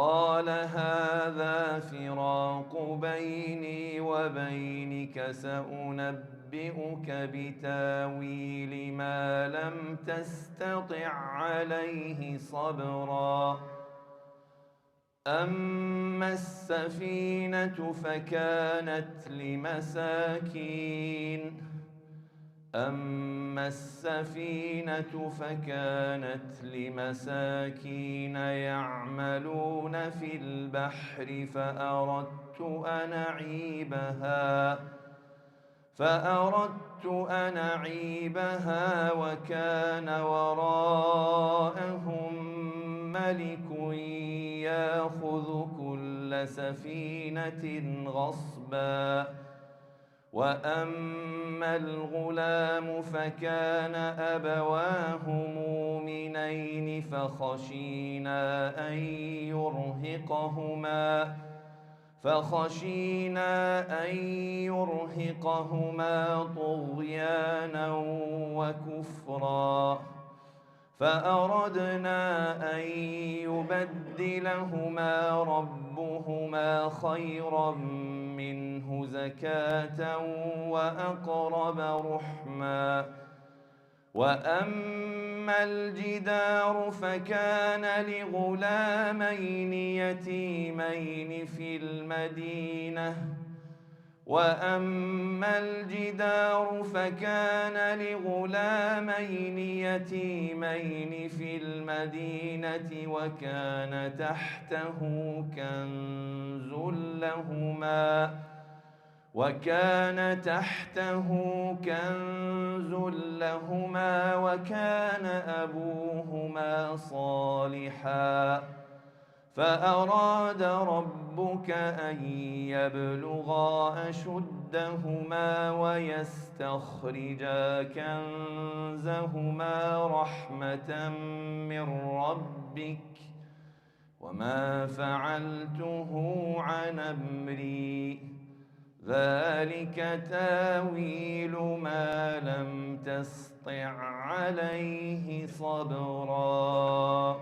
قال هذا فراق بيني وبينك، سأنبئك بتاويل ما لم تستطع عليه صبرا. أما السفينة فكانت لمساكين يعملون في البحر، فأردت أن أعيبها وكان وراءهم ملك يأخذ كل سفينة غصبا. وأما الغلام فكان أبواه مؤمنين فخشينا أن يرهقهما طغيانا وكفرا، فأردنا أن يبدلهما ربهما خيرا منه زكاة وأقرب رحما. وأما الجدار فكان لغلامين يتيمين في المدينة وكان تحته كنز لهما وكان أبوهما صالحا، فأراد ربك أن يبلغا أشدهما ويستخرجا كنزهما رحمة من ربك، وما فعلته عن أمري، ذلك تاويل ما لم تسطع عليه صبرا.